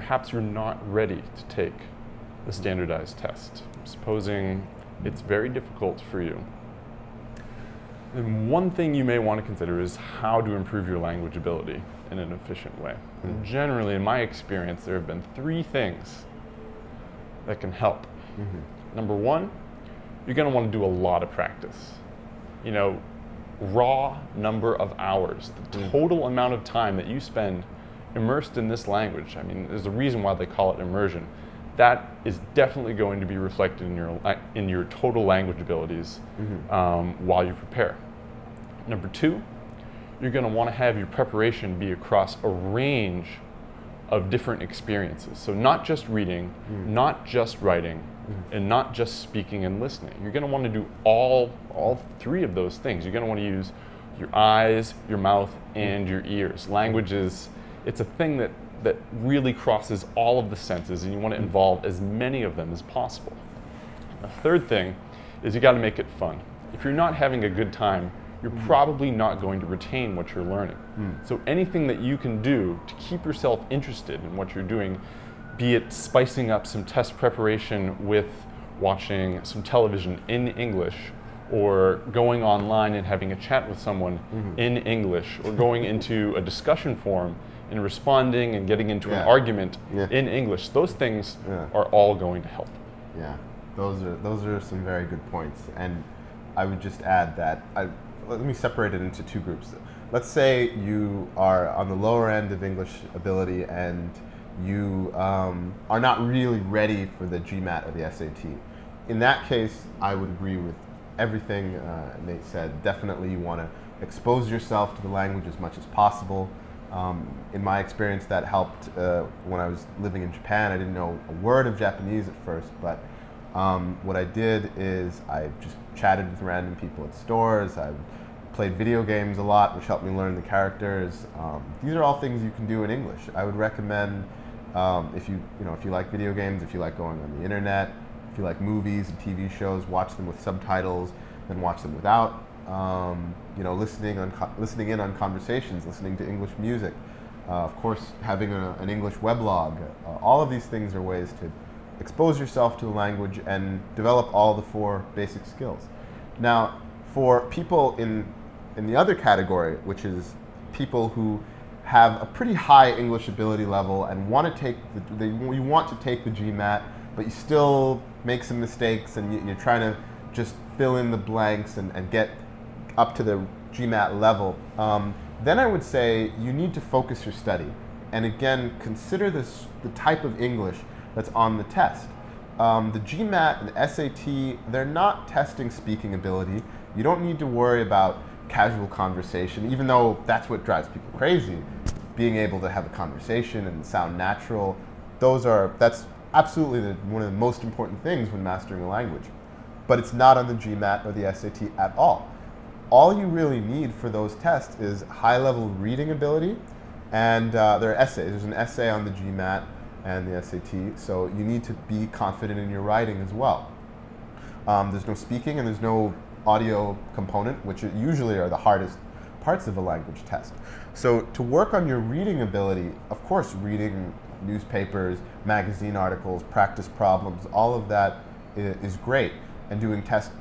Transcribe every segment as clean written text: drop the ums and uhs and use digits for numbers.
perhaps you're not ready to take the standardized test. Supposing it's very difficult for you. And one thing you may want to consider is how to improve your language ability in an efficient way. And generally, in my experience, there have been 3 things that can help. Number 1, you're going to want to do a lot of practice. You know, raw number of hours, the total amount of time that you spend immersed in this language. I mean, there's a reason why they call it immersion. That is definitely going to be reflected in your total language abilities while you prepare. Number 2, you're going to want to have your preparation be across a range of different experiences. So not just reading, not just writing, and not just speaking and listening. You're going to want to do all 3 of those things. You're going to want to use your eyes, your mouth, and your ears. Language it's a thing that really crosses all of the senses, and you want to involve as many of them as possible. The third thing is you got to make it fun. If you're not having a good time, you're probably not going to retain what you're learning. So anything that you can do to keep yourself interested in what you're doing, be it spicing up some test preparation with watching some television in English, or going online and having a chat with someone in English, or going into a discussion forum and responding and getting into an argument in English, those things are all going to help. Yeah, those are some very good points. And I would just add that, let me separate it into 2 groups. Let's say you are on the lower end of English ability and you are not really ready for the GMAT or the SAT. In that case, I would agree with everything Nate said. Definitely you want to expose yourself to the language as much as possible. In my experience, that helped when I was living in Japan. I didn't know a word of Japanese at first, but what I did is I just chatted with random people at stores. I played video games a lot, which helped me learn the characters. These are all things you can do in English. I would recommend if you like video games, if you like going on the internet, if you like movies and TV shows, watch them with subtitles, then watch them without. Listening in on conversations, listening to English music, of course, having an English weblog. All of these things are ways to expose yourself to the language and develop all the 4 basic skills. Now, for people in the other category, which is people who have a pretty high English ability level and want to take you want to take the GMAT, but you still make some mistakes and you're trying to just fill in the blanks and get up to the GMAT level, then I would say you need to focus your study. And again, consider the type of English that's on the test. The GMAT and the SAT, they're not testing speaking ability. You don't need to worry about casual conversation, even though that's what drives people crazy. Being able to have a conversation and sound natural, that's absolutely one of the most important things when mastering a language. But it's not on the GMAT or the SAT at all. All you really need for those tests is high-level reading ability, and there are essays. There's an essay on the GMAT and the SAT, so you need to be confident in your writing as well. There's no speaking and there's no audio component, which usually are the hardest parts of a language test. So to work on your reading ability, of course, reading newspapers, magazine articles, practice problems, all of that is great. And doing test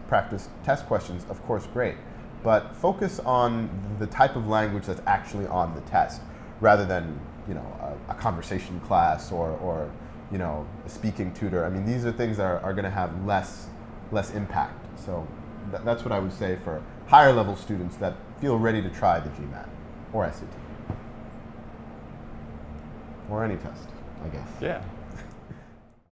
questions, of course, great. But focus on the type of language that's actually on the test, rather than a conversation class or a speaking tutor. I mean, these are things that are going to have less impact. So that's what I would say for higher level students that feel ready to try the GMAT or SAT or any test, I guess. Yeah.